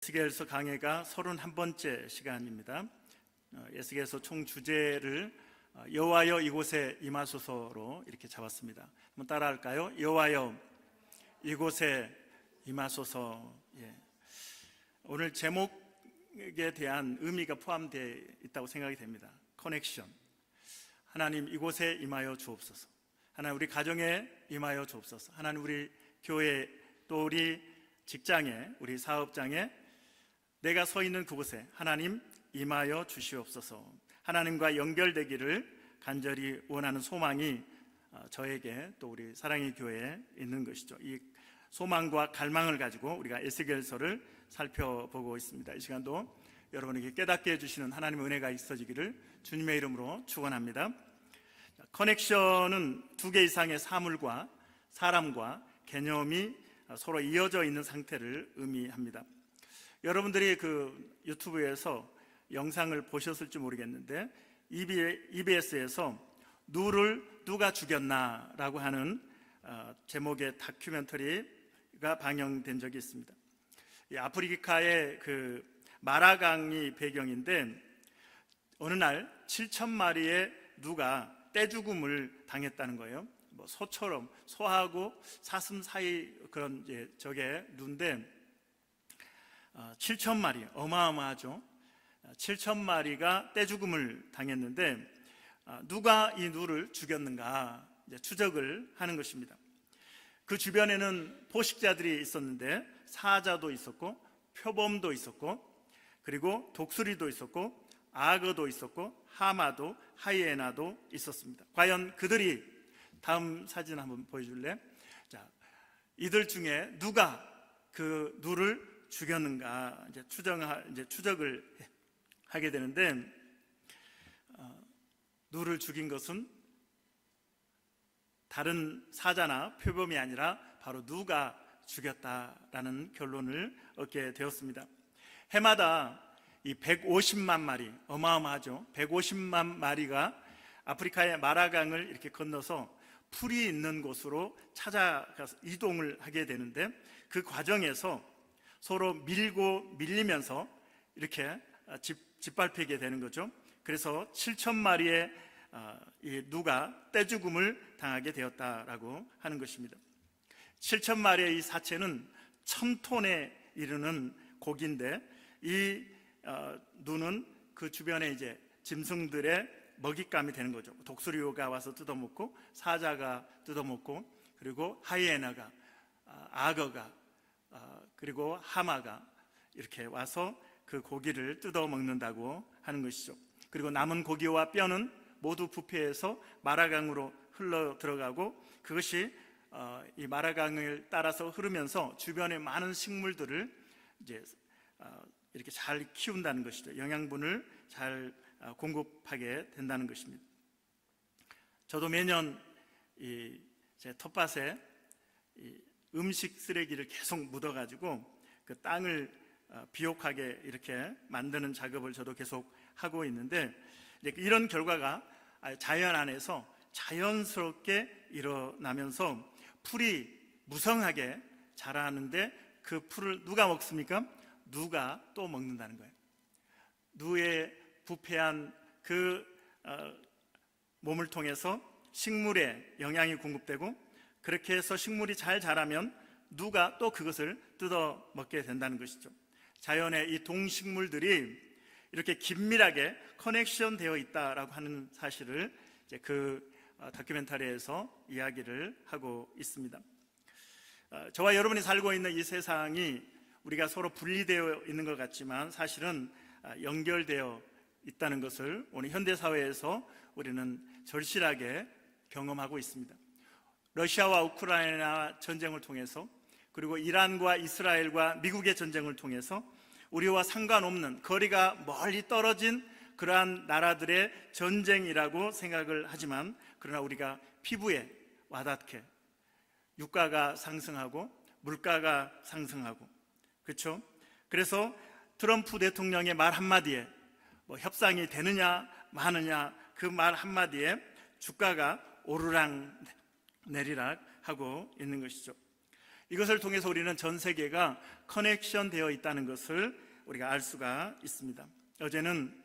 에스겔서 강해가 31번째 시간입니다. 에스겔서 총 주제를 여호와여 이곳에 임하소서로 이렇게 잡았습니다. 한번 따라할까요? 여호와여 이곳에 임하소서. 오늘 제목에 대한 의미가 포함되어 있다고 생각이 됩니다. 커넥션. 하나님 이곳에 임하여 주옵소서. 하나님 우리 가정에 임하여 주옵소서. 하나님 우리 교회 또 우리 직장에 우리 사업장에 내가 서 있는 그곳에 하나님 임하여 주시옵소서. 하나님과 연결되기를 간절히 원하는 소망이 저에게 또 우리 사랑의 교회에 있는 것이죠. 이 소망과 갈망을 가지고 우리가 에스겔서를 살펴보고 있습니다. 이 시간도 여러분에게 깨닫게 해주시는 하나님의 은혜가 있어지기를 주님의 이름으로 축원합니다. 커넥션은 두 개 이상의 사물과 사람과 개념이 서로 이어져 있는 상태를 의미합니다. 여러분들이 그 유튜브에서 영상을 보셨을지 모르겠는데 EBS에서 누를 누가 죽였나 라고 하는 제목의 다큐멘터리가 방영된 적이 있습니다. 이 아프리카의 그 마라강이 배경인데 어느 날 7,000마리의 누가 떼죽음을 당했다는 거예요. 뭐 소처럼 소하고 사슴 사이 그런 저게 누인데 7,000마리 어마어마하죠. 7,000마리가 떼죽음을 당했는데 누가 이 누를 죽였는가 추적을 하는 것입니다. 그 주변에는 포식자들이 있었는데 사자도 있었고 표범도 있었고 그리고 독수리도 있었고 악어도 있었고 하마도 하이에나도 있었습니다. 과연 그들이 다음 사진 한번 보여줄래? 자, 이들 중에 누가 그 누를 죽였는가 추적을 하게 되는데 누를 죽인 것은 다른 사자나 표범이 아니라 바로 누가 죽였다라는 결론을 얻게 되었습니다. 해마다 이 150만 마리, 어마어마하죠. 150만 마리가 아프리카의 마라강을 이렇게 건너서 풀이 있는 곳으로 찾아가서 이동을 하게 되는데 그 과정에서 서로 밀고 밀리면서 이렇게 짓밟히게 되는 거죠. 그래서 7,000마리의 이 누가 떼죽음을 당하게 되었다라고 하는 것입니다. 7,000마리의 이 사체는 1,000톤에 이르는 고기인데 이 누는 그 주변에 이제 짐승들의 먹잇감이 되는 거죠. 독수리가 와서 뜯어먹고 사자가 뜯어먹고 그리고 하이에나가 악어가 그리고 하마가 이렇게 와서 그 고기를 뜯어 먹는다고 하는 것이죠. 그리고 남은 고기와 뼈는 모두 부패해서 마라강으로 흘러 들어가고 그것이 이 마라강을 따라서 흐르면서 주변의 많은 식물들을 이제 이렇게 잘 키운다는 것이죠. 영양분을 잘 공급하게 된다는 것입니다. 저도 매년 제 텃밭에 음식 쓰레기를 계속 묻어가지고 그 땅을 비옥하게 이렇게 만드는 작업을 저도 계속 하고 있는데 이런 결과가 자연 안에서 자연스럽게 일어나면서 풀이 무성하게 자라는데 그 풀을 누가 먹습니까? 누가 또 먹는다는 거예요. 누의 부패한 그 몸을 통해서 식물에 영양이 공급되고 그렇게 해서 식물이 잘 자라면 누가 또 그것을 뜯어 먹게 된다는 것이죠. 자연의 이 동식물들이 이렇게 긴밀하게 커넥션 되어 있다라고 하는 사실을 이제 그 다큐멘터리에서 이야기를 하고 있습니다. 저와 여러분이 살고 있는 이 세상이 우리가 서로 분리되어 있는 것 같지만 사실은 연결되어 있다는 것을 오늘 현대사회에서 우리는 절실하게 경험하고 있습니다. 러시아와 우크라이나 전쟁을 통해서 그리고 이란과 이스라엘과 미국의 전쟁을 통해서 우리와 상관없는 거리가 멀리 떨어진 그러한 나라들의 전쟁이라고 생각을 하지만 그러나 우리가 피부에 와닿게 유가가 상승하고 물가가 상승하고 그렇죠? 그래서 트럼프 대통령의 말 한마디에 뭐 협상이 되느냐 마느냐 그 말 한마디에 주가가 오르락 내리락 하고 있는 것이죠. 이것을 통해서 우리는 전 세계가 커넥션 되어 있다는 것을 우리가 알 수가 있습니다. 어제는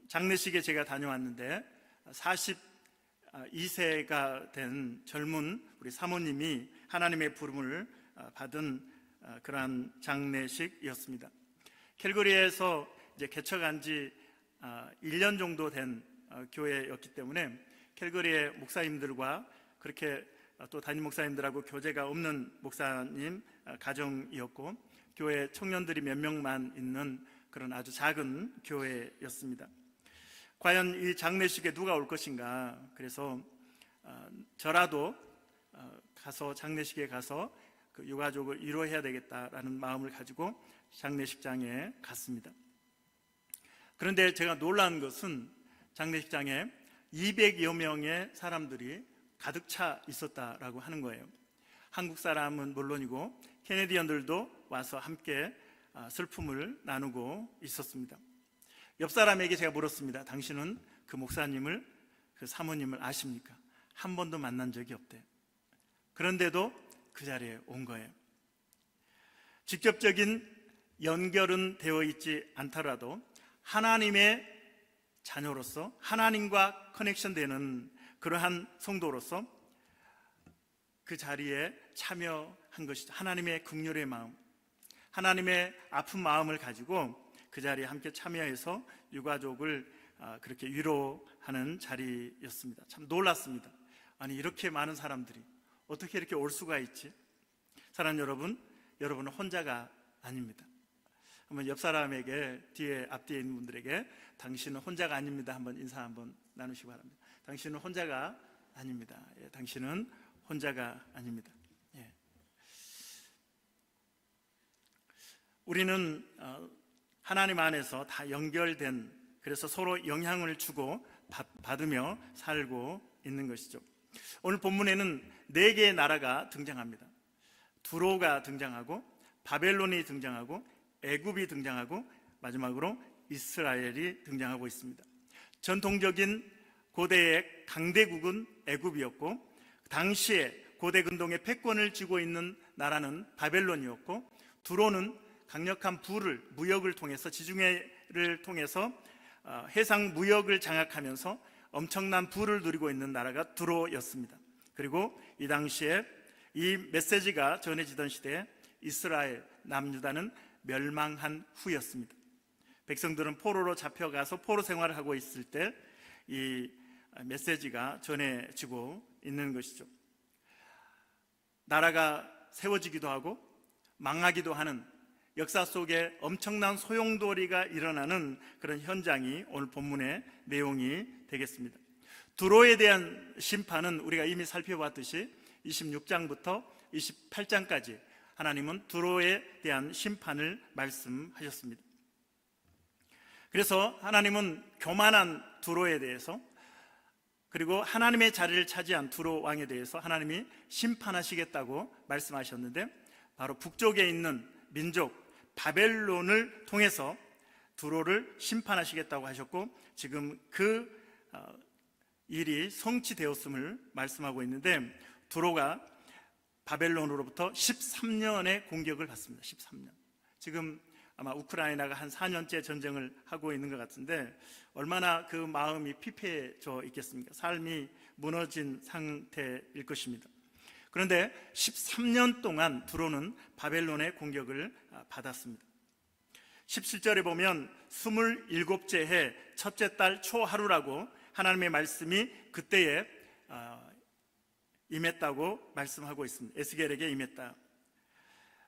장례식에 제가 다녀왔는데 42세가 된 젊은 우리 사모님이 하나님의 부름을 받은 그러한 장례식이었습니다. 캘거리에서 이제 개척한 지 1년 정도 된 교회였기 때문에 캘거리의 목사님들과 그렇게 또 담임 목사님들하고 교제가 없는 목사님 가정이었고, 교회 청년들이 몇 명만 있는 그런 아주 작은 교회였습니다. 과연 이 장례식에 누가 올 것인가, 그래서 저라도 가서 장례식에 가서 그 유가족을 위로해야 되겠다라는 마음을 가지고 장례식장에 갔습니다. 그런데 제가 놀란 것은 장례식장에 200여 명의 사람들이 가득 차 있었다라고 하는 거예요. 한국 사람은 물론이고 캐네디언들도 와서 함께 슬픔을 나누고 있었습니다. 옆 사람에게 제가 물었습니다. 당신은 그 목사님을, 그 사모님을 아십니까? 한 번도 만난 적이 없대요. 그런데도 그 자리에 온 거예요. 직접적인 연결은 되어 있지 않더라도 하나님의 자녀로서 하나님과 커넥션되는 그러한 성도로서 그 자리에 참여한 것이죠. 하나님의 긍휼의 마음, 하나님의 아픈 마음을 가지고 그 자리에 함께 참여해서 유가족을 그렇게 위로하는 자리였습니다. 참 놀랐습니다. 아니, 이렇게 많은 사람들이 어떻게 이렇게 올 수가 있지? 사랑하는 여러분, 여러분은 혼자가 아닙니다. 한번 옆 사람에게, 앞뒤에 있는 분들에게 당신은 혼자가 아닙니다 한번 인사 한번 나누시기 바랍니다. 당신은 혼자가 아닙니다. 예, 당신은 혼자가 아닙니다. 예. 우리는 하나님 안에서 다 연결된, 그래서 서로 영향을 주고 받으며 살고 있는 것이죠. 오늘 본문에는 4개의 나라가 등장합니다. 두로가 등장하고, 바벨론이 등장하고, 애굽이 등장하고, 마지막으로 이스라엘이 등장하고 있습니다. 전통적인 고대의 강대국은 애굽이었고, 당시에 고대 근동의 패권을 쥐고 있는 나라는 바벨론이었고, 두로는 강력한 무역을 통해서, 지중해를 통해서 해상 무역을 장악하면서 엄청난 부를 누리고 있는 나라가 두로였습니다. 그리고 이 당시에 이 메시지가 전해지던 시대에 이스라엘, 남유다는 멸망한 후였습니다. 백성들은 포로로 잡혀가서 포로 생활을 하고 있을 때 이 메시지가 전해지고 있는 것이죠. 나라가 세워지기도 하고 망하기도 하는 역사 속에 엄청난 소용돌이가 일어나는 그런 현장이 오늘 본문의 내용이 되겠습니다. 두로에 대한 심판은 우리가 이미 살펴봤듯이 26장부터 28장까지 하나님은 두로에 대한 심판을 말씀하셨습니다. 그래서 하나님은 교만한 두로에 대해서, 그리고 하나님의 자리를 차지한 두로 왕에 대해서 하나님이 심판하시겠다고 말씀하셨는데, 바로 북쪽에 있는 민족 바벨론을 통해서 두로를 심판하시겠다고 하셨고, 지금 그 일이 성취되었음을 말씀하고 있는데, 두로가 바벨론으로부터 13년의 공격을 받습니다. 13년. 지금 아마 우크라이나가 한 4년째 전쟁을 하고 있는 것 같은데 얼마나 그 마음이 피폐해져 있겠습니까? 삶이 무너진 상태일 것입니다. 그런데 13년 동안 두로는 바벨론의 공격을 받았습니다. 17절에 보면 27째 해 첫째 달 초하루라고 하나님의 말씀이 그때에 임했다고 말씀하고 있습니다. 에스겔에게 임했다.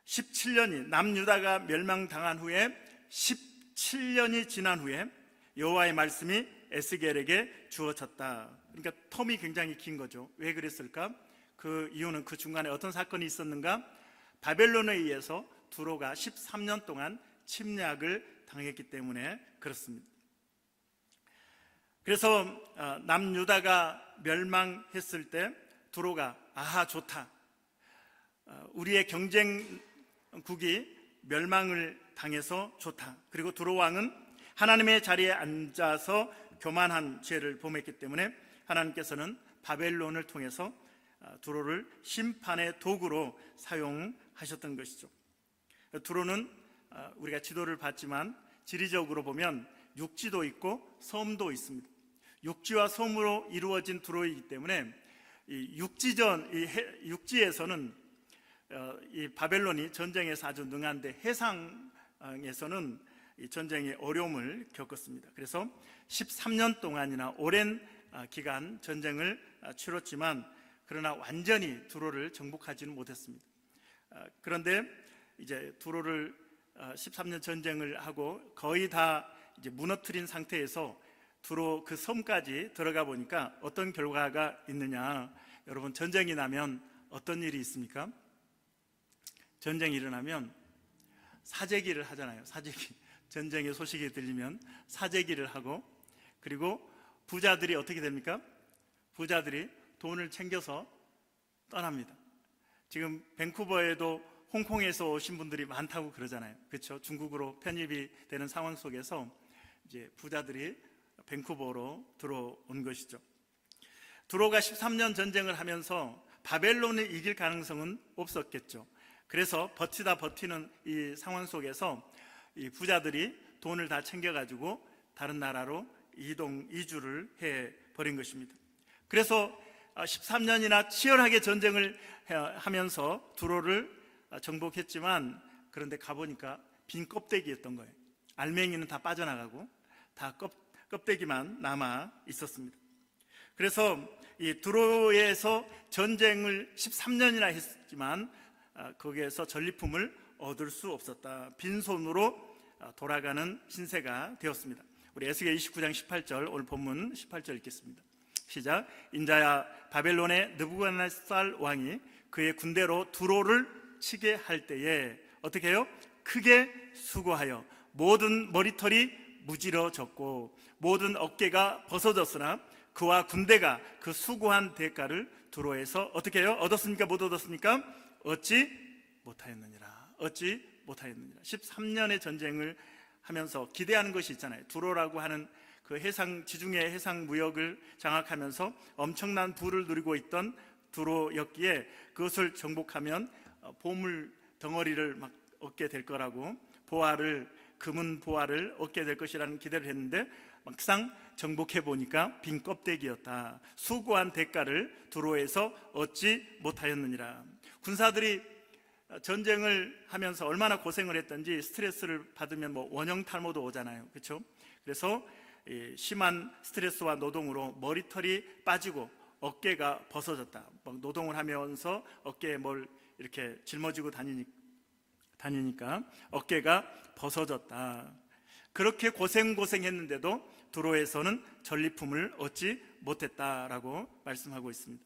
17년이, 남유다가 멸망당한 후에 17년이 지난 후에 여호와의 말씀이 에스겔에게 주어졌다. 그러니까 텀이 굉장히 긴 거죠. 왜 그랬을까? 그 이유는 그 중간에 어떤 사건이 있었는가? 바벨론에 의해서 두로가 13년 동안 침략을 당했기 때문에 그렇습니다. 그래서 남유다가 멸망했을 때 두로가 아하, 좋다, 우리의 경쟁국이 멸망을 당해서 좋다. 그리고 두로 왕은 하나님의 자리에 앉아서 교만한 죄를 범했기 때문에 하나님께서는 바벨론을 통해서 두로를 심판의 도구로 사용하셨던 것이죠. 두로는 우리가 지도를 봤지만 지리적으로 보면 육지도 있고 섬도 있습니다. 육지와 섬으로 이루어진 두로이기 때문에 이 육지에서는 이 바벨론이 전쟁에서 아주 능한데 해상에서는 이 전쟁의 어려움을 겪었습니다. 그래서 13년 동안이나 오랜 기간 전쟁을 치렀지만 그러나 완전히 두로를 정복하지는 못했습니다. 그런데 이제 두로를 13년 전쟁을 하고 거의 다 이제 무너뜨린 상태에서 두로 그 섬까지 들어가 보니까 어떤 결과가 있느냐? 여러분, 전쟁이 나면 어떤 일이 있습니까? 전쟁이 일어나면 사재기를 하잖아요. 사재기. 전쟁의 소식이 들리면 사재기를 하고, 그리고 부자들이 어떻게 됩니까? 부자들이 돈을 챙겨서 떠납니다. 지금 밴쿠버에도 홍콩에서 오신 분들이 많다고 그러잖아요. 그렇죠? 중국으로 편입이 되는 상황 속에서 이제 부자들이 밴쿠버로 들어온 것이죠. 두로가 13년 전쟁을 하면서 바벨론을 이길 가능성은 없었겠죠. 그래서 버티는 이 상황 속에서 이 부자들이 돈을 다 챙겨가지고 다른 나라로 이주를 해버린 것입니다. 그래서 13년이나 치열하게 전쟁을 하면서 두로를 정복했지만, 그런데 가보니까 빈 껍데기였던 거예요. 알맹이는 다 빠져나가고 다 껍데기만 남아 있었습니다. 그래서 이 두로에서 전쟁을 13년이나 했지만 거기에서 전리품을 얻을 수 없었다. 빈손으로 돌아가는 신세가 되었습니다. 우리 에스겔 29장 18절, 오늘 본문 18절 읽겠습니다. 시작. 인자야, 바벨론의 느부갓네살 왕이 그의 군대로 두로를 치게 할 때에 어떻게 해요? 크게 수고하여 모든 머리털이 무지러졌고 모든 어깨가 벗어졌으나 그와 군대가 그 수고한 대가를 두로에서 어떻게 해요? 얻었습니까? 못 얻었습니까? 얻지 못하였느니라. 얻지 못하였느니라. 13년의 전쟁을 하면서 기대하는 것이 있잖아요. 두로라고 하는 그 지중해 해상 무역을 장악하면서 엄청난 부를 누리고 있던 두로였기에 그것을 정복하면 보물 덩어리를 막 얻게 될 거라고, 금은 보화를 얻게 될 것이라는 기대를 했는데 막상 정복해 보니까 빈 껍데기였다. 수고한 대가를 두로에서 얻지 못하였느니라. 군사들이 전쟁을 하면서 얼마나 고생을 했던지 스트레스를 받으면 원형 탈모도 오잖아요. 그렇죠? 그래서 심한 스트레스와 노동으로 머리털이 빠지고 어깨가 벗어졌다. 노동을 하면서 어깨에 뭘 이렇게 짊어지고 다니니까 어깨가 벗어졌다. 그렇게 고생했는데도 두로에서는 전리품을 얻지 못했다라고 말씀하고 있습니다.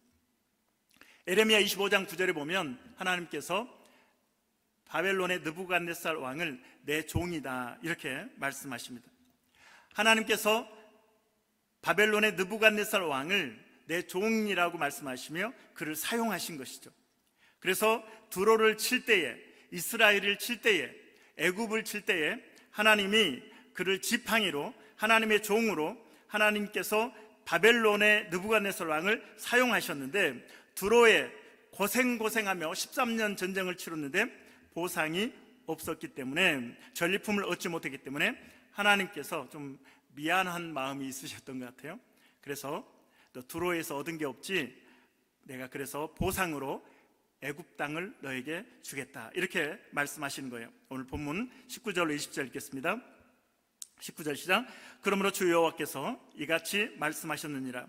에레미야 25장 9절에 보면 하나님께서 바벨론의 느부갓네살 왕을 내 종이다 이렇게 말씀하십니다. 하나님께서 바벨론의 느부갓네살 왕을 내 종이라고 말씀하시며 그를 사용하신 것이죠. 그래서 두로를 칠 때에, 이스라엘을 칠 때에, 애굽을 칠 때에 하나님이 그를 지팡이로, 하나님의 종으로 하나님께서 바벨론의 느부갓네살 왕을 사용하셨는데, 두로에 고생하며 13년 전쟁을 치렀는데 보상이 없었기 때문에, 전리품을 얻지 못했기 때문에 하나님께서 좀 미안한 마음이 있으셨던 것 같아요. 그래서 너 두로에서 얻은 게 없지, 내가 그래서 보상으로 애굽 땅을 너에게 주겠다 이렇게 말씀하시는 거예요. 오늘 본문 19절로 20절 읽겠습니다. 19절 시작. 그러므로 주 여호와께서 이같이 말씀하셨느니라.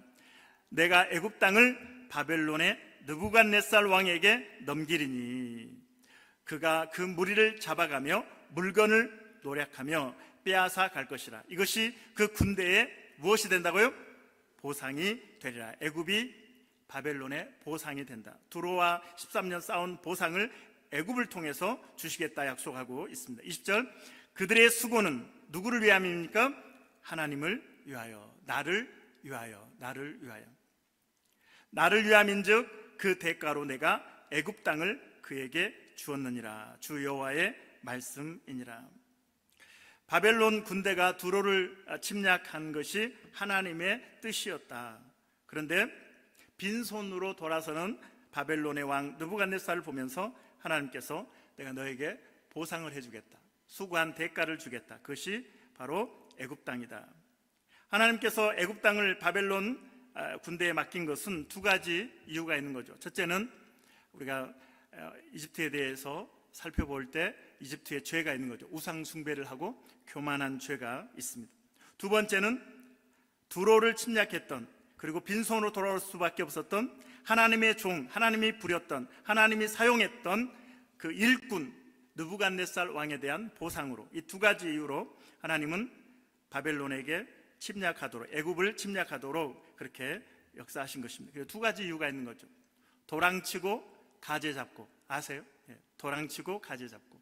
내가 애굽 땅을 바벨론의 느부갓네살 왕에게 넘기리니 그가 그 무리를 잡아가며 물건을 노략하며 빼앗아 갈 것이라. 이것이 그 군대에 무엇이 된다고요? 보상이 되리라. 애굽이 바벨론의 보상이 된다. 두로와 13년 싸운 보상을 애굽을 통해서 주시겠다 약속하고 있습니다. 20절. 그들의 수고는 누구를 위함입니까? 하나님을 위하여, 나를 위하여. 나를 위함인즉 그 대가로 내가 애굽 땅을 그에게 주었느니라. 주 여호와의 말씀이니라. 바벨론 군대가 두로를 침략한 것이 하나님의 뜻이었다. 그런데 빈손으로 돌아서는 바벨론의 왕 느부갓네살을 보면서 하나님께서 내가 너에게 보상을 해주겠다, 수고한 대가를 주겠다. 그것이 바로 애굽 땅이다. 하나님께서 애굽 땅을 바벨론 군대에 맡긴 것은 두 가지 이유가 있는 거죠. 첫째는 우리가 이집트에 대해서 살펴볼 때 이집트에 죄가 있는 거죠. 우상 숭배를 하고 교만한 죄가 있습니다. 두 번째는 두로를 침략했던, 그리고 빈손으로 돌아올 수밖에 없었던 하나님의 종, 하나님이 부렸던, 하나님이 사용했던 그 일꾼 느부갓네살 왕에 대한 보상으로, 이 두 가지 이유로 하나님은 바벨론에게 침략하도록, 애굽을 침략하도록 그렇게 역사하신 것입니다. 그래서 두 가지 이유가 있는 거죠. 도랑치고 가재 잡고, 아세요? 도랑치고 가재 잡고,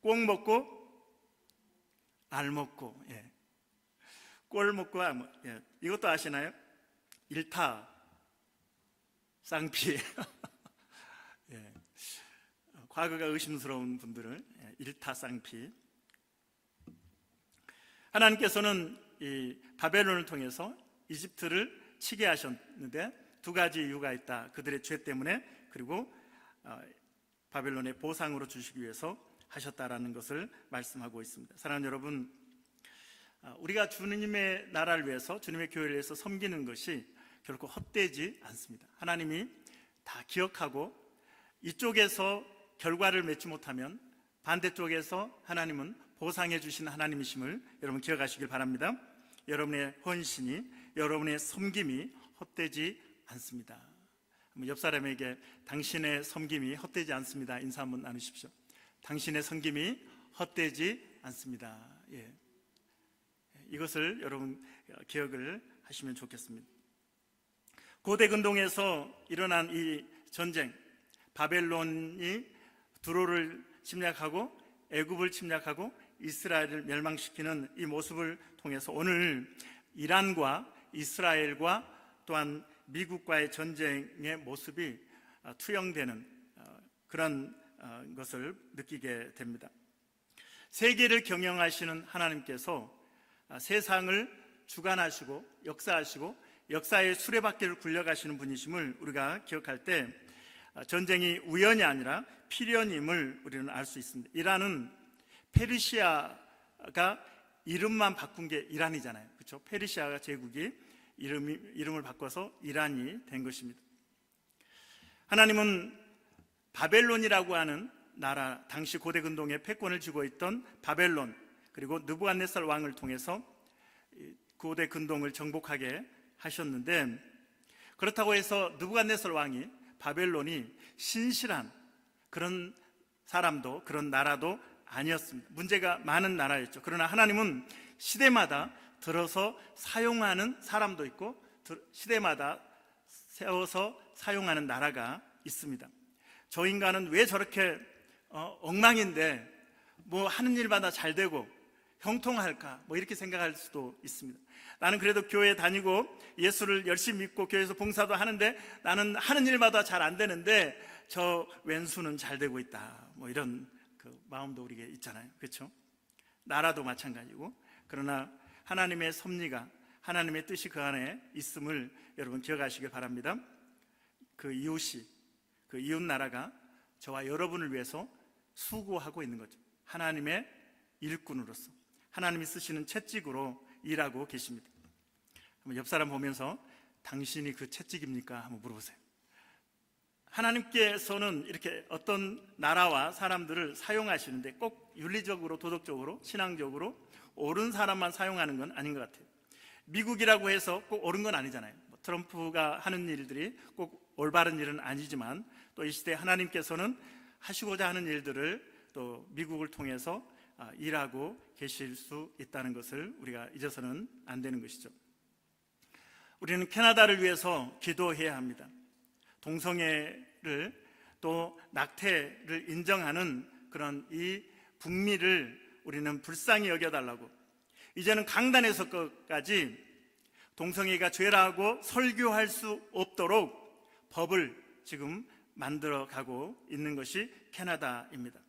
꽁 먹고 알 먹고, 꼴 먹고 알 먹고, 이것도 아시나요? 일타 쌍피. 과거가 의심스러운 분들을 일타 쌍피. 하나님께서는 이 바벨론을 통해서 이집트를 치게 하셨는데 두 가지 이유가 있다. 그들의 죄 때문에, 그리고 바벨론의 보상으로 주시기 위해서 하셨다라는 것을 말씀하고 있습니다. 사랑하는 여러분, 우리가 주님의 나라를 위해서, 주님의 교회를 위해서 섬기는 것이 결코 헛되지 않습니다. 하나님이 다 기억하고 이쪽에서 결과를 맺지 못하면 반대쪽에서 하나님은 보상해 주신 하나님이심을 여러분 기억하시길 바랍니다. 여러분의 헌신이, 여러분의 섬김이 헛되지 않습니다. 옆 사람에게 당신의 섬김이 헛되지 않습니다 인사 한번 나누십시오. 당신의 섬김이 헛되지 않습니다. 이것을 여러분 기억을 하시면 좋겠습니다. 고대 근동에서 일어난 이 전쟁, 바벨론이 두로를 침략하고 애굽을 침략하고 이스라엘을 멸망시키는 이 모습을 통해서 오늘 이란과 이스라엘과 또한 미국과의 전쟁의 모습이 투영되는 그런 것을 느끼게 됩니다. 세계를 경영하시는 하나님께서 세상을 주관하시고 역사하시고 역사의 수레바퀴를 굴려가시는 분이심을 우리가 기억할 때 전쟁이 우연이 아니라 필연임을 우리는 알 수 있습니다. 이란은 페르시아가 이름만 바꾼 게 이란이잖아요. 그렇죠? 페르시아 제국이 이름을 바꿔서 이란이 된 것입니다. 하나님은 바벨론이라고 하는 나라, 당시 고대 근동의 패권을 쥐고 있던 바벨론, 그리고 느부갓네살 왕을 통해서 고대 근동을 정복하게 하셨는데, 그렇다고 해서 느부갓네살 왕이, 바벨론이 신실한 그런 사람도, 그런 나라도 아니었습니다. 문제가 많은 나라였죠. 그러나 하나님은 시대마다 들어서 사용하는 사람도 있고 시대마다 세워서 사용하는 나라가 있습니다. 저 인간은 왜 저렇게 엉망인데 뭐 하는 일마다 잘 되고 형통할까, 뭐 이렇게 생각할 수도 있습니다. 나는 그래도 교회 다니고 예수를 열심히 믿고 교회에서 봉사도 하는데 나는 하는 일마다 잘 안 되는데 저 왼수는 잘 되고 있다, 뭐 이런 그 마음도 우리에게 있잖아요. 그렇죠? 나라도 마찬가지고. 그러나 하나님의 섭리가, 하나님의 뜻이 그 안에 있음을 여러분 기억하시길 바랍니다. 그 이웃이, 그 이웃 나라가 저와 여러분을 위해서 수고하고 있는 거죠. 하나님의 일꾼으로서, 하나님이 쓰시는 채찍으로 일하고 계십니다. 한번 옆 사람 보면서 당신이 그 채찍입니까? 한번 물어보세요. 하나님께서는 이렇게 어떤 나라와 사람들을 사용하시는데 꼭 윤리적으로, 도덕적으로, 신앙적으로 옳은 사람만 사용하는 건 아닌 것 같아요. 미국이라고 해서 꼭 옳은 건 아니잖아요. 트럼프가 하는 일들이 꼭 올바른 일은 아니지만 또 이 시대에 하나님께서는 하시고자 하는 일들을 또 미국을 통해서 일하고 계실 수 있다는 것을 우리가 잊어서는 안 되는 것이죠. 우리는 캐나다를 위해서 기도해야 합니다. 동성애를 또 낙태를 인정하는 그런 이 북미를 우리는 불쌍히 여겨달라고, 이제는 강단에서까지 동성애가 죄라고 설교할 수 없도록 법을 지금 만들어가고 있는 것이 캐나다입니다.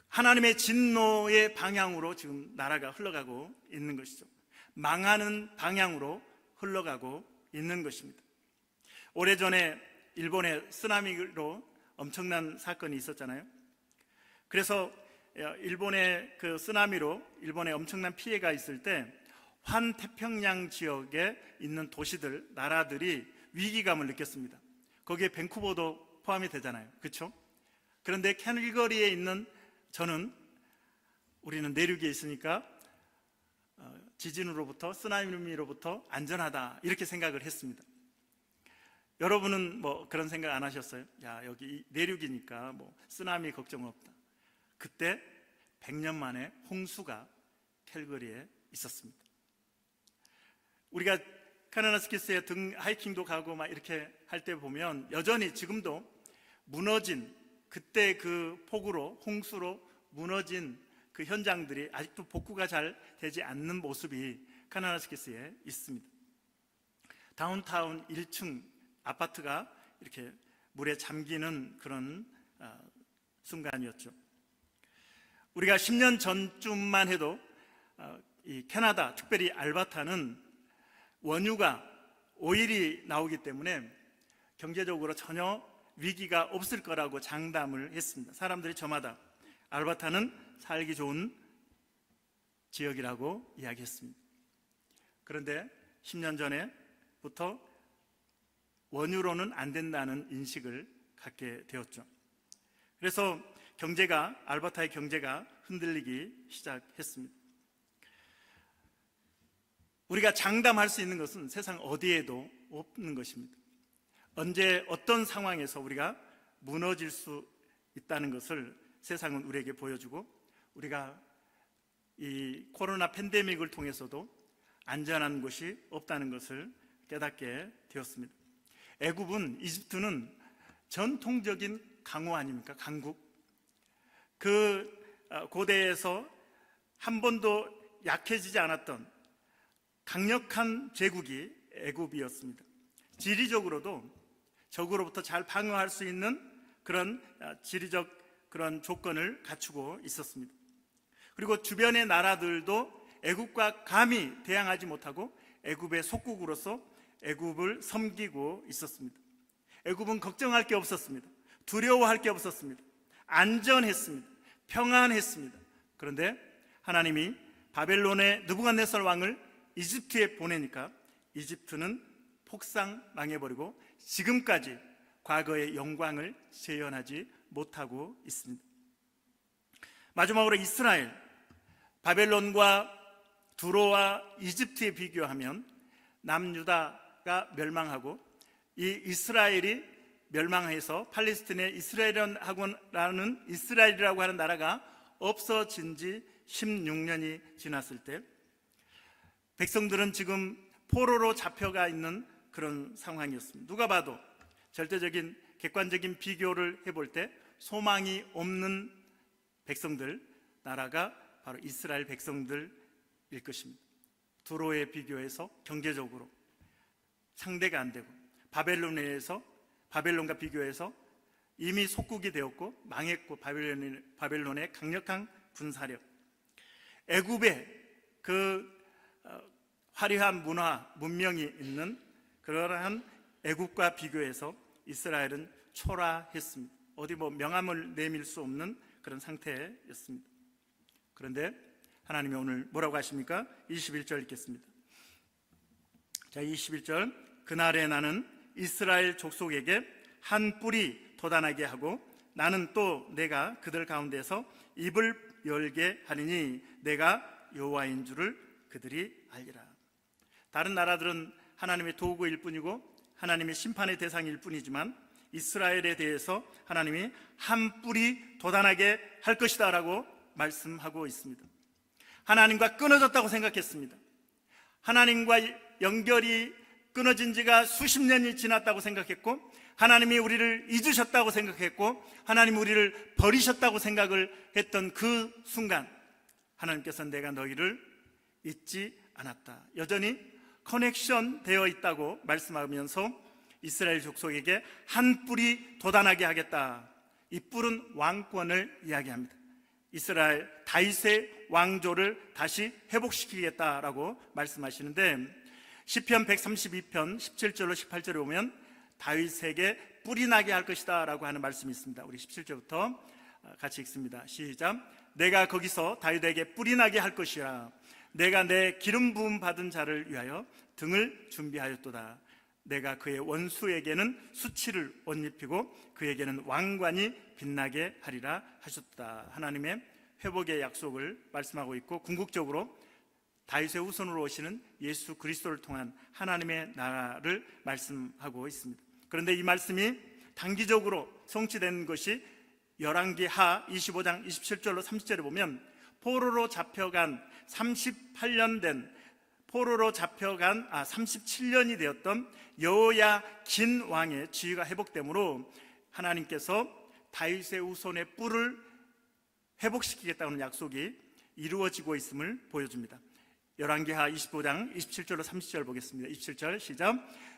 하나님의 진노의 방향으로 지금 나라가 흘러가고 있는 것이죠. 망하는 방향으로 흘러가고 있는 것입니다. 오래전에 일본의 쓰나미로 엄청난 사건이 있었잖아요. 그래서 일본의 그 쓰나미로 일본에 엄청난 피해가 있을 때 환태평양 지역에 있는 도시들, 나라들이 위기감을 느꼈습니다. 거기에 밴쿠버도 포함이 되잖아요. 그렇죠? 그런데 캘거리에 있는 저는, 우리는 내륙에 있으니까 지진으로부터, 쓰나미로부터 안전하다, 이렇게 생각을 했습니다. 여러분은 뭐 그런 생각 안 하셨어요? 야, 여기 내륙이니까 뭐 쓰나미 걱정 없다. 그때 100년 만에 홍수가 캘거리에 있었습니다. 우리가 카나나스키스에 하이킹도 가고 막 이렇게 할 때 보면 여전히 지금도 무너진, 그때 그 폭우로, 홍수로 무너진 그 현장들이 아직도 복구가 잘 되지 않는 모습이 카나나스키스에 있습니다. 다운타운 1층 아파트가 이렇게 물에 잠기는 그런 순간이었죠. 우리가 10년 전쯤만 해도 이 캐나다, 특별히 알버타는 원유가, 오일이 나오기 때문에 경제적으로 전혀 위기가 없을 거라고 장담을 했습니다. 사람들이 저마다 알버타는 살기 좋은 지역이라고 이야기했습니다. 그런데 10년 전에부터 원유로는 안 된다는 인식을 갖게 되었죠. 그래서 알버타의 경제가 흔들리기 시작했습니다. 우리가 장담할 수 있는 것은 세상 어디에도 없는 것입니다. 언제 어떤 상황에서 우리가 무너질 수 있다는 것을 세상은 우리에게 보여주고, 우리가 이 코로나 팬데믹을 통해서도 안전한 곳이 없다는 것을 깨닫게 되었습니다. 애굽은, 이집트는 전통적인 강호 아닙니까? 강국. 그 고대에서 한 번도 약해지지 않았던 강력한 제국이 애굽이었습니다. 지리적으로도 적으로부터 잘 방어할 수 있는 그런 지리적 그런 조건을 갖추고 있었습니다. 그리고 주변의 나라들도 애굽과 감히 대항하지 못하고 애굽의 속국으로서 애굽을 섬기고 있었습니다. 애굽은 걱정할 게 없었습니다. 두려워할 게 없었습니다. 안전했습니다. 평안했습니다. 그런데 하나님이 바벨론의 느부갓네살 왕을 이집트에 보내니까 이집트는 폭삭 망해버리고 지금까지 과거의 영광을 재현하지 못하고 있습니다. 마지막으로 이스라엘, 바벨론과 두로와 이집트에 비교하면 남유다가 멸망하고 이 이스라엘이 멸망해서 팔레스틴의 이스라엘이라고 하는 나라가 없어진 지 16년이 지났을 때 백성들은 지금 포로로 잡혀가 있는 그런 상황이었습니다. 누가 봐도 절대적인 객관적인 비교를 해볼 때 소망이 없는 백성들, 나라가 바로 이스라엘 백성들일 것입니다. 두로에 비교해서 경제적으로 상대가 안 되고, 바벨론과 비교해서 이미 속국이 되었고 망했고, 바벨론의 강력한 군사력, 애굽의 그 화려한 문명이 있는 그러한 애굽과 비교해서 이스라엘은 초라했습니다. 어디 명함을 내밀 수 없는 그런 상태였습니다. 그런데 하나님이 오늘 뭐라고 하십니까? 21절 읽겠습니다. 자, 21절. 그날에 나는 이스라엘 족속에게 한 뿔이 돋아나게 하고 나는 또 내가 그들 가운데서 입을 열게 하리니 내가 여호와인 줄을 그들이 알리라. 다른 나라들은 하나님의 도구일 뿐이고 하나님의 심판의 대상일 뿐이지만 이스라엘에 대해서 하나님이 한 뿔이 돋아나게 할 것이다 라고 말씀하고 있습니다. 하나님과 끊어졌다고 생각했습니다. 하나님과 연결이 끊어진 지가 수십 년이 지났다고 생각했고, 하나님이 우리를 잊으셨다고 생각했고, 하나님이 우리를 버리셨다고 생각을 했던 그 순간 하나님께서는 내가 너희를 잊지 않았다, 여전히 커넥션 되어 있다고 말씀하면서 이스라엘 족속에게 한 뿔이 돋아나게 하겠다. 이 뿔은 왕권을 이야기합니다. 이스라엘 다윗의 왕조를 다시 회복시키겠다라고 말씀하시는데, 시편 132편 17절로 18절에 보면 다윗에게 뿔이 나게 할 것이다 라고 하는 말씀이 있습니다. 우리 17절부터 같이 읽습니다. 시작. 내가 거기서 다윗에게 뿔이 나게 할 것이라. 내가 내 기름 부음 받은 자를 위하여 등을 준비하였도다. 내가 그의 원수에게는 수치를 옷 입히고 그에게는 왕관이 빛나게 하리라 하셨다. 하나님의 회복의 약속을 말씀하고 있고, 궁극적으로 다윗의 후손으로 오시는 예수 그리스도를 통한 하나님의 나라를 말씀하고 있습니다. 그런데 이 말씀이 단기적으로 성취된 것이 열왕기하 25장 27절로 30절에 보면 포로로 잡혀간 37년이 되었던 여호야긴 왕의 지위가 회복되므로 하나님께서 다윗의 후손의 뿔을 회복시키겠다는 약속이 이루어지고 있음을 보여줍니다. 열왕기하 25장 27절로 30절 보겠습니다. 27절 시작.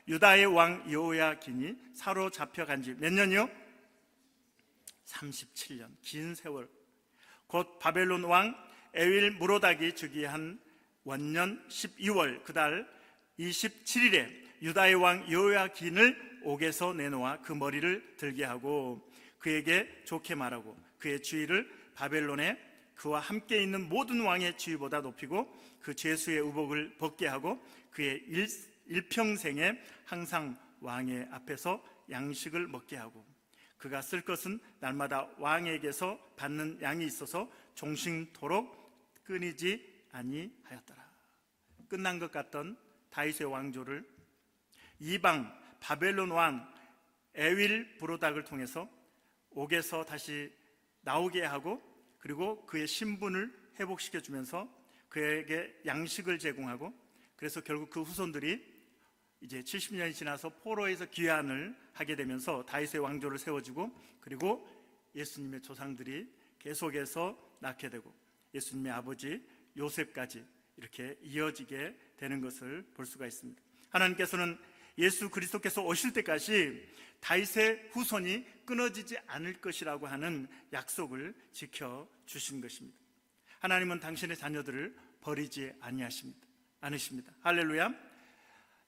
유다의 왕 여호야긴이 사로잡혀간 지 몇 년이요? 37년, 긴 세월. 곧 바벨론 왕 에윌 무로닥이 즉위한 원년 12월 그달 27일에 유다의 왕 여호야긴을 옥에서 내놓아 그 머리를 들게 하고 그에게 좋게 말하고 그의 지위를 바벨론에 그와 함께 있는 모든 왕의 지위보다 높이고 그 죄수의 의복을 벗게 하고 그의 일평생에 항상 왕의 앞에서 양식을 먹게 하고 그가 쓸 것은 날마다 왕에게서 받는 양이 있어서 종신토록 끊이지 아니하였더라. 끝난 것 같던 다윗의 왕조를 이방 바벨론 왕 에윌 브로닥을 통해서 옥에서 다시 나오게 하고 그리고 그의 신분을 회복시켜 주면서 그에게 양식을 제공하고, 그래서 결국 그 후손들이 이제 70년이 지나서 포로에서 귀환을 하게 되면서 다윗의 왕조를 세워지고, 그리고 예수님의 조상들이 계속해서 낳게 되고 예수님의 아버지 요셉까지 이렇게 이어지게 되는 것을 볼 수가 있습니다. 하나님께서는 예수 그리스도께서 오실 때까지 다윗의 후손이 끊어지지 않을 것이라고 하는 약속을 지켜주신 것입니다. 하나님은 당신의 자녀들을 버리지 않으십니다. 할렐루야.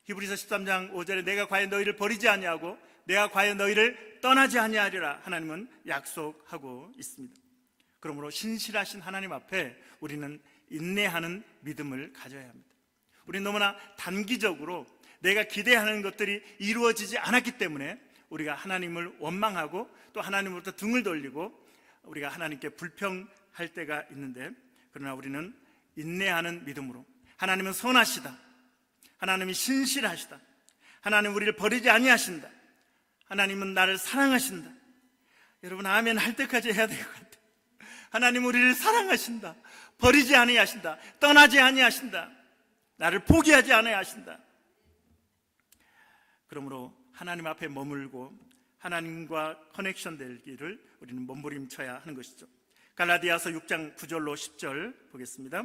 히브리서 13장 5절에 내가 과연 너희를 버리지 아니하고 내가 과연 너희를 떠나지 아니하리라 하나님은 약속하고 있습니다. 그러므로 신실하신 하나님 앞에 우리는 인내하는 믿음을 가져야 합니다. 우리는 너무나 단기적으로 내가 기대하는 것들이 이루어지지 않았기 때문에 우리가 하나님을 원망하고 또 하나님으로부터 등을 돌리고 우리가 하나님께 불평할 때가 있는데, 그러나 우리는 인내하는 믿음으로 하나님은 선하시다, 하나님이 신실하시다, 하나님은 우리를 버리지 아니하신다, 하나님은 나를 사랑하신다. 여러분 아멘 할 때까지 해야 될 것 같아요. 하나님은 우리를 사랑하신다, 버리지 아니하신다, 떠나지 아니하신다, 나를 포기하지 아니하신다. 그러므로 하나님 앞에 머물고 하나님과 커넥션 되기를 우리는 몸부림쳐야 하는 것이죠. 갈라디아서 6장 9절로 10절 보겠습니다.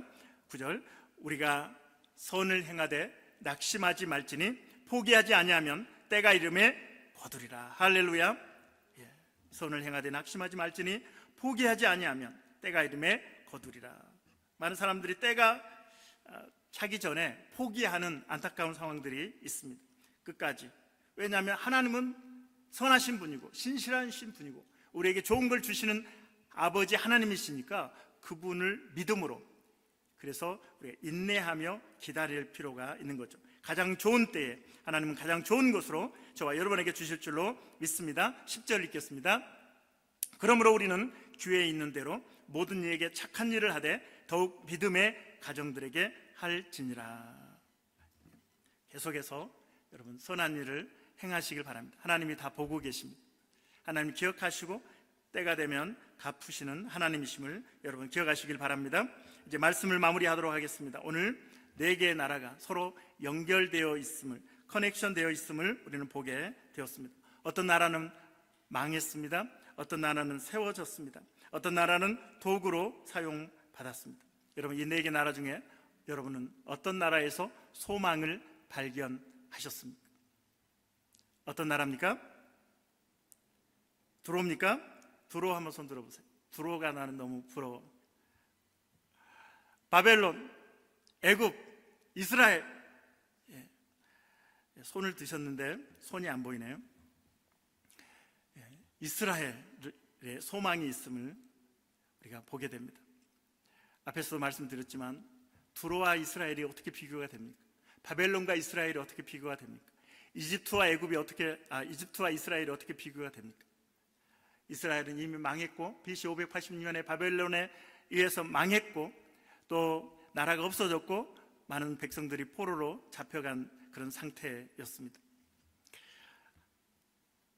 9절 우리가 선을 행하되 낙심하지 말지니 포기하지 아니하면 때가 이름에 거두리라. 할렐루야. 선을 행하되 낙심하지 말지니 포기하지 아니하면 때가 이름에 거두리라. 많은 사람들이 때가 차기 전에 포기하는 안타까운 상황들이 있습니다. 끝까지. 왜냐하면 하나님은 선하신 분이고 신실하신 분이고 우리에게 좋은 걸 주시는 아버지 하나님이시니까 그분을 믿음으로, 그래서 우리가 인내하며 기다릴 필요가 있는 거죠. 가장 좋은 때에 하나님은 가장 좋은 것으로 저와 여러분에게 주실 줄로 믿습니다. 10절 읽겠습니다. 그러므로 우리는 기회에 있는 대로 모든 이에게 착한 일을 하되 더욱 믿음의 가정들에게 할지니라. 계속해서 여러분 선한 일을 행하시길 바랍니다. 하나님이 다 보고 계십니다. 하나님 기억하시고 때가 되면 갚으시는 하나님이심을 여러분 기억하시길 바랍니다. 이제 말씀을 마무리하도록 하겠습니다. 오늘 네 개의 나라가 서로 연결되어 있음을, 커넥션되어 있음을 우리는 보게 되었습니다. 어떤 나라는 망했습니다. 어떤 나라는 세워졌습니다. 어떤 나라는 도구로 사용받았습니다. 여러분 이 네 개 나라 중에 여러분은 어떤 나라에서 소망을 발견하셨습니까? 어떤 나라입니까? 두로입니까? 두로 한번 손 들어보세요. 두로가 나는 너무 부러워. 바벨론, 애굽, 이스라엘. 손을 드셨는데 손이 안 보이네요. 이스라엘의 소망이 있음을 우리가 보게 됩니다. 앞에서도 말씀드렸지만 두로와 이스라엘이 어떻게 비교가 됩니까? 바벨론과 이스라엘이 어떻게 비교가 됩니까? 이집트와 이스라엘이 어떻게 비교가 됩니까? 이스라엘은 이미 망했고 BC 586년에 바벨론에 의해서 망했고 또 나라가 없어졌고 많은 백성들이 포로로 잡혀간 그런 상태였습니다.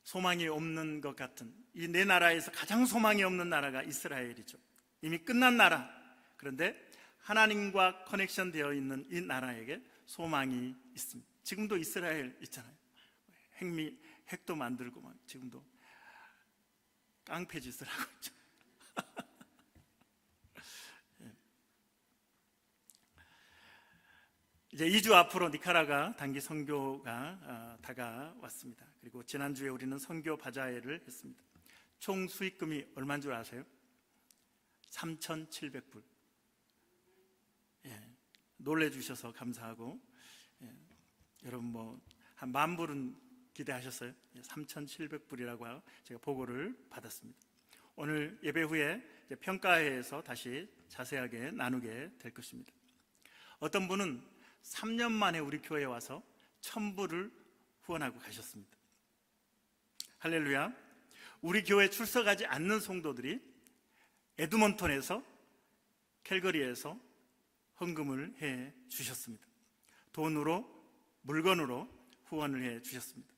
소망이 없는 것 같은 이 네 나라에서 가장 소망이 없는 나라가 이스라엘이죠. 이미 끝난 나라. 그런데 하나님과 커넥션 되어 있는 이 나라에게 소망이 있습니다. 지금도 이스라엘 있잖아요. 핵도 만들고 막 지금도 깡패 짓을 하고 있죠. 이제 2주 앞으로 니카라과 단기 선교가 다가왔습니다. 그리고 지난주에 우리는 선교 바자회를 했습니다. 총 수익금이 얼마인 줄 아세요? 3,700불. 놀래주셔서 감사하고, 여러분 한 10,000불은 기대하셨어요? 3,700불이라고 제가 보고를 받았습니다. 오늘 예배 후에 평가회에서 다시 자세하게 나누게 될 것입니다. 어떤 분은 3년 만에 우리 교회에 와서 1,000불을 후원하고 가셨습니다. 할렐루야. 우리 교회에 출석하지 않는 성도들이 에드먼턴에서, 캘거리에서 헌금을 해 주셨습니다. 돈으로, 물건으로 후원을 해 주셨습니다.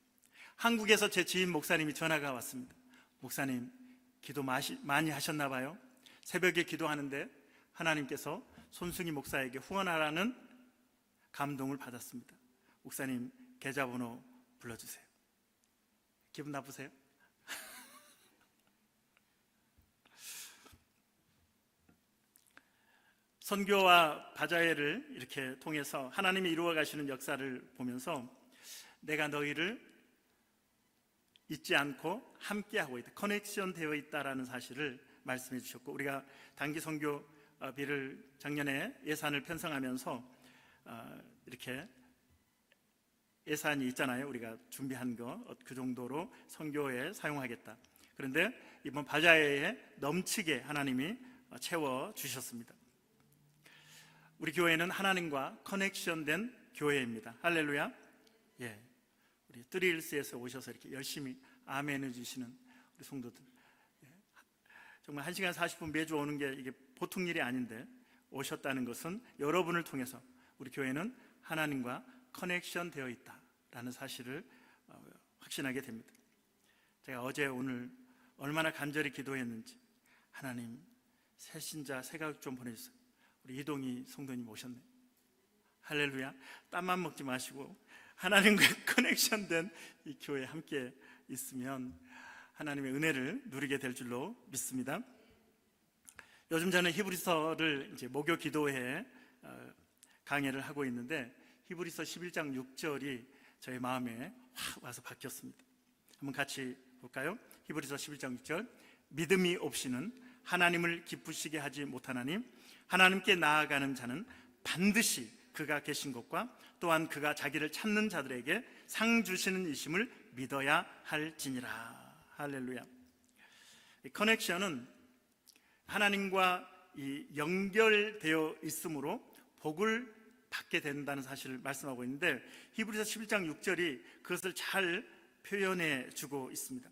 한국에서 제 지인 목사님이 전화가 왔습니다. 목사님, 기도 많이 하셨나 봐요. 새벽에 기도하는데 하나님께서 손승희 목사에게 후원하라는 감동을 받았습니다. 목사님 계좌번호 불러주세요. 기분 나쁘세요? 선교와 바자회를 이렇게 통해서 하나님이 이루어 가시는 역사를 보면서 내가 너희를 잊지 않고 함께하고 있다, 커넥션 되어 있다라는 사실을 말씀해 주셨고, 우리가 단기 선교비를 작년에 예산을 편성하면서 이렇게 예산이 있잖아요. 우리가 준비한 거 그 정도로 선교에 사용하겠다. 그런데 이번 바자회에 넘치게 하나님이 채워 주셨습니다. 우리 교회는 하나님과 커넥션된 교회입니다. 할렐루야. 우리 뜨리힐스에서 오셔서 이렇게 열심히 아멘 해주시는 우리 성도들, 정말 1시간 40분 매주 오는 게 이게 보통 일이 아닌데 오셨다는 것은 여러분을 통해서 우리 교회는 하나님과 커넥션 되어 있다라는 사실을 확신하게 됩니다. 제가 어제 오늘 얼마나 간절히 기도했는지, 하나님 새 신자 새가족 좀 보내주세요. 우리 이동희 성도님 오셨네. 할렐루야. 땀만 먹지 마시고 하나님과 커넥션된 이 교회에 함께 있으면 하나님의 은혜를 누리게 될 줄로 믿습니다. 요즘 저는 히브리서를 이제 목요 기도회에 강해를 하고 있는데 히브리서 11장 6절이 저의 마음에 확 와서 바뀌었습니다. 한번 같이 볼까요? 히브리서 11장 6절. 믿음이 없이는 하나님을 기쁘시게 하지 못하나니 하나님께 나아가는 자는 반드시 그가 계신 것과 또한 그가 자기를 찾는 자들에게 상 주시는 이심을 믿어야 할지니라. 할렐루야. 이 커넥션은 하나님과 이 연결되어 있으므로 복을 받게 된다는 사실을 말씀하고 있는데, 히브리서 11장 6절이 그것을 잘 표현해 주고 있습니다.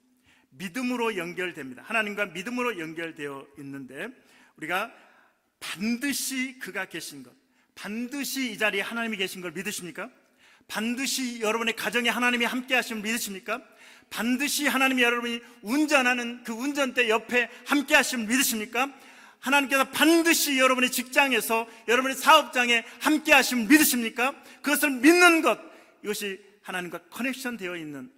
믿음으로 연결됩니다. 하나님과 믿음으로 연결되어 있는데, 우리가 반드시 그가 계신 것, 반드시 이 자리에 하나님이 계신 걸 믿으십니까? 반드시 여러분의 가정에 하나님이 함께 하심을 믿으십니까? 반드시 하나님이 여러분이 운전하는 그 운전대 옆에 함께 하심을 믿으십니까? 하나님께서 반드시 여러분의 직장에서, 여러분의 사업장에 함께 하심을 믿으십니까? 그것을 믿는 것, 이것이 하나님과 커넥션 되어 있는,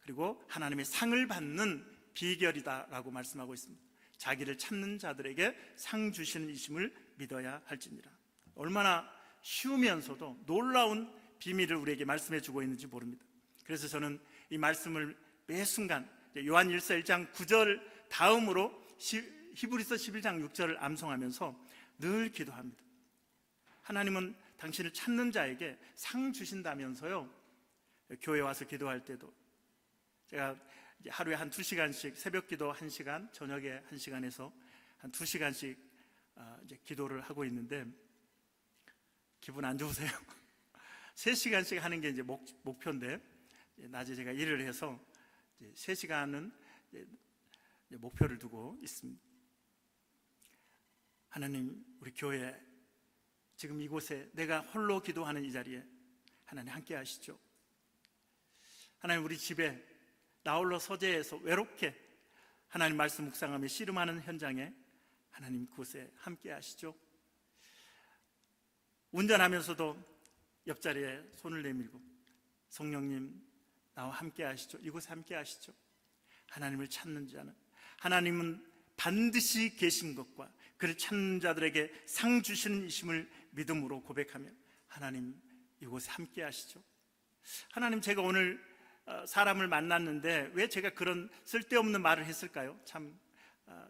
그리고 하나님의 상을 받는 비결이다라고 말씀하고 있습니다. 자기를 찾는 자들에게 상 주시는 이심을 믿어야 할지니라. 얼마나 쉬우면서도 놀라운 비밀을 우리에게 말씀해 주고 있는지 모릅니다. 그래서 저는 이 말씀을 매 순간 요한일서 1장 9절 다음으로 히브리서 11장 6절을 암송하면서 늘 기도합니다. 하나님은 당신을 찾는 자에게 상 주신다면서요. 교회 와서 기도할 때도 제가 이제 하루에 한 2시간씩 새벽기도 1시간, 저녁에 1시간에서 한 2시간씩 이제 기도를 하고 있는데 기분 안 좋으세요? 3시간씩 하는 게 이제 목표인데 낮에 제가 일을 해서 이제 3시간은 이제 목표를 두고 있습니다. 하나님, 우리 교회 지금 이곳에 내가 홀로 기도하는 이 자리에 하나님 함께 하시죠. 하나님, 우리 집에 나 홀로 서재에서 외롭게 하나님 말씀 묵상하며 씨름하는 현장에 하나님 그곳에 함께 하시죠. 운전하면서도 옆자리에 손을 내밀고 성령님 나와 함께 하시죠. 이곳에 함께 하시죠. 하나님을 찾는 자는, 하나님은 반드시 계신 것과 그를 찾는 자들에게 상 주시는 이심을 믿음으로 고백하며 하나님 이곳에 함께 하시죠. 하나님, 제가 오늘 사람을 만났는데 왜 제가 그런 쓸데없는 말을 했을까요? 참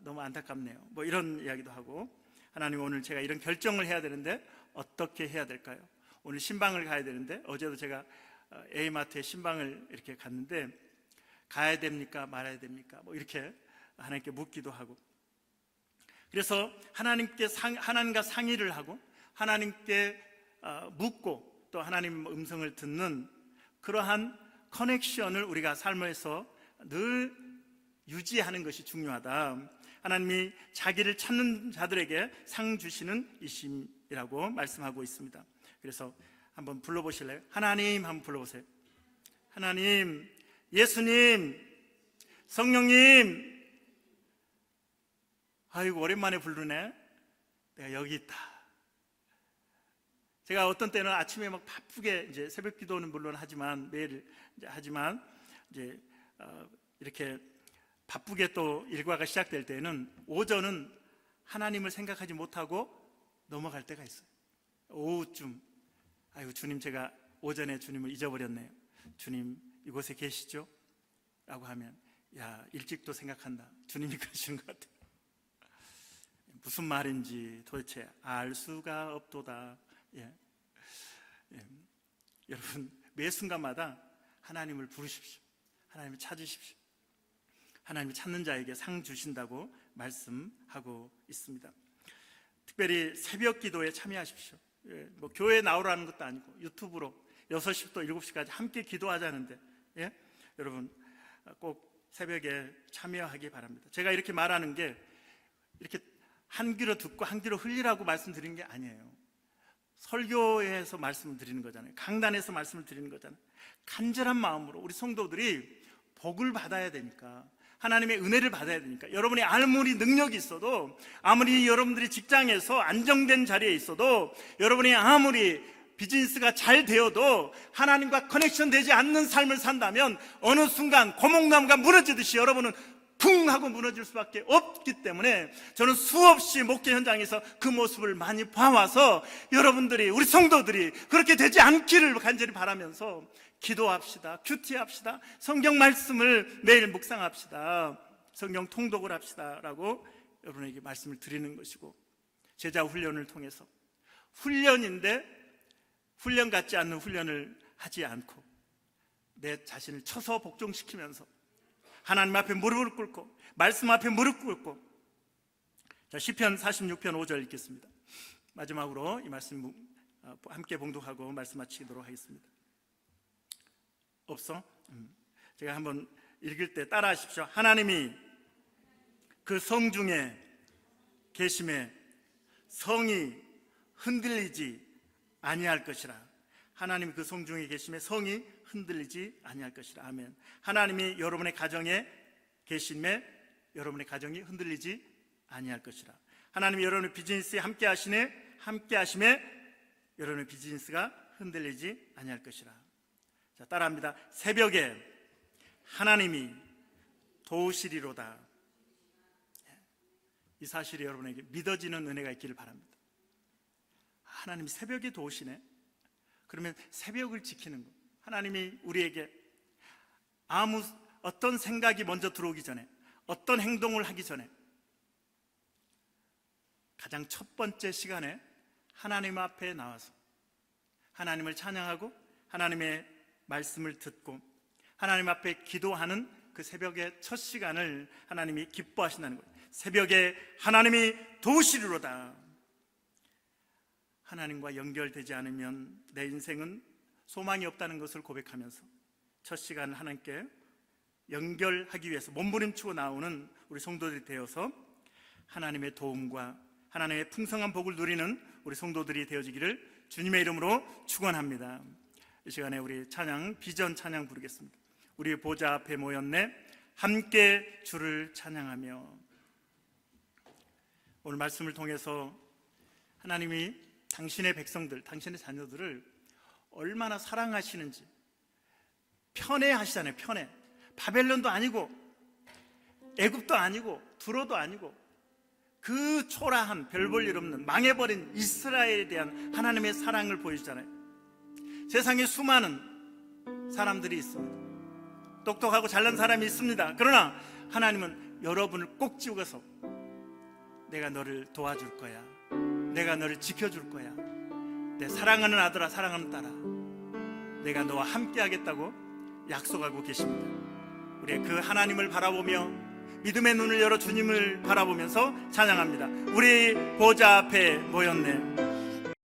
너무 안타깝네요. 뭐 이런 이야기도 하고, 하나님, 오늘 제가 이런 결정을 해야 되는데 어떻게 해야 될까요? 오늘 신방을 가야 되는데, 어제도 제가 A마트에 신방을 이렇게 갔는데 가야 됩니까 말아야 됩니까 뭐 이렇게 하나님께 묻기도 하고, 그래서 하나님과 상의를 하고 하나님께 묻고 또 하나님 음성을 듣는 그러한 커넥션을 우리가 삶에서 늘 유지하는 것이 중요하다. 하나님이 자기를 찾는 자들에게 상 주시는 이심이라고 말씀하고 있습니다. 그래서 한번 불러보실래요? 하나님 한번 불러보세요. 하나님, 예수님, 성령님. 아이고, 오랜만에 부르네. 내가 여기 있다. 제가 어떤 때는 아침에 막 바쁘게 이제 새벽 기도는 물론 하지만 매일 이제 하지만 이제 이렇게 바쁘게 또 일과가 시작될 때는 오전은 하나님을 생각하지 못하고 넘어갈 때가 있어요. 오후쯤, 아이고 주님, 제가 오전에 주님을 잊어버렸네요. 주님 이곳에 계시죠? 라고 하면, 야, 일찍도 생각한다. 주님이 그러시는 것 같아요. 무슨 말인지 도대체 알 수가 없도다. 예. 여러분, 매 순간마다 하나님을 부르십시오. 하나님을 찾으십시오. 하나님이 찾는 자에게 상 주신다고 말씀하고 있습니다. 특별히 새벽 기도에 참여하십시오. 뭐 교회에 나오라는 것도 아니고 유튜브로 6시부터 7시까지 함께 기도하자는데, 여러분 꼭 새벽에 참여하기 바랍니다. 제가 이렇게 말하는 게 이렇게 한 귀로 듣고 한 귀로 흘리라고 말씀드리는 게 아니에요. 설교에서 말씀을 드리는 거잖아요. 강단에서 말씀을 드리는 거잖아요. 간절한 마음으로 우리 성도들이 복을 받아야 되니까, 하나님의 은혜를 받아야 되니까, 여러분이 아무리 능력이 있어도, 아무리 여러분들이 직장에서 안정된 자리에 있어도, 여러분이 아무리 비즈니스가 잘 되어도 하나님과 커넥션 되지 않는 삶을 산다면 어느 순간 고목나무가 무너지듯이 여러분은 쿵 하고 무너질 수밖에 없기 때문에, 저는 수없이 목회 현장에서 그 모습을 많이 봐와서 여러분들이, 우리 성도들이 그렇게 되지 않기를 간절히 바라면서 기도합시다. 큐티합시다. 성경 말씀을 매일 묵상합시다. 성경 통독을 합시다 라고 여러분에게 말씀을 드리는 것이고, 제자 훈련을 통해서, 훈련인데 훈련 같지 않는 훈련을 하지 않고 내 자신을 쳐서 복종시키면서 하나님 앞에 무릎을 꿇고 말씀 앞에 무릎 꿇고, 자, 시편 46편 5절 읽겠습니다. 마지막으로 이 말씀 함께 봉독하고 말씀 마치도록 하겠습니다. 없어? 제가 한번 읽을 때 따라 하십시오. 하나님이 그 성중에 계심에 성이 흔들리지 아니할 것이라. 하나님이 그 성중에 계심에 성이 흔들리지 아니할 것이라. 아멘. 하나님이 여러분의 가정에 계심에 여러분의 가정이 흔들리지 아니할 것이라. 하나님이 여러분의 비즈니스에 함께 하심에 여러분의 비즈니스가 흔들리지 아니할 것이라. 자, 따라합니다. 새벽에 하나님이 도우시리로다. 이 사실이 여러분에게 믿어지는 은혜가 있기를 바랍니다. 하나님이 새벽에 도우시네. 그러면 새벽을 지키는 것, 하나님이 우리에게 어떤 생각이 먼저 들어오기 전에, 어떤 행동을 하기 전에 가장 첫 번째 시간에 하나님 앞에 나와서 하나님을 찬양하고 하나님의 말씀을 듣고 하나님 앞에 기도하는 그 새벽의 첫 시간을 하나님이 기뻐하신다는 거예요. 새벽에 하나님이 도우시리로다. 하나님과 연결되지 않으면 내 인생은 소망이 없다는 것을 고백하면서 첫 시간 하나님께 연결하기 위해서 몸부림치고 나오는 우리 성도들이 되어서 하나님의 도움과 하나님의 풍성한 복을 누리는 우리 성도들이 되어지기를 주님의 이름으로 축원합니다. 이 시간에 우리 찬양, 비전 찬양 부르겠습니다. 우리 보좌 앞에 모였네 함께 주를 찬양하며. 오늘 말씀을 통해서 하나님이 당신의 백성들, 당신의 자녀들을 얼마나 사랑하시는지 편애하시잖아요. 편애. 바벨론도 아니고 애굽도 아니고 두로도 아니고 그 초라한 별 볼 일 없는 망해버린 이스라엘에 대한 하나님의 사랑을 보여주잖아요. 세상에 수많은 사람들이 있습니다. 똑똑하고 잘난 사람이 있습니다. 그러나 하나님은 여러분을 꼭 찍어서 내가 너를 도와줄 거야, 내가 너를 지켜줄 거야, 내 사랑하는 아들아, 사랑하는 딸아, 내가 너와 함께 하겠다고 약속하고 계십니다. 우리 그 하나님을 바라보며 믿음의 눈을 열어 주님을 바라보면서 찬양합니다. 우리 보좌 앞에 모였네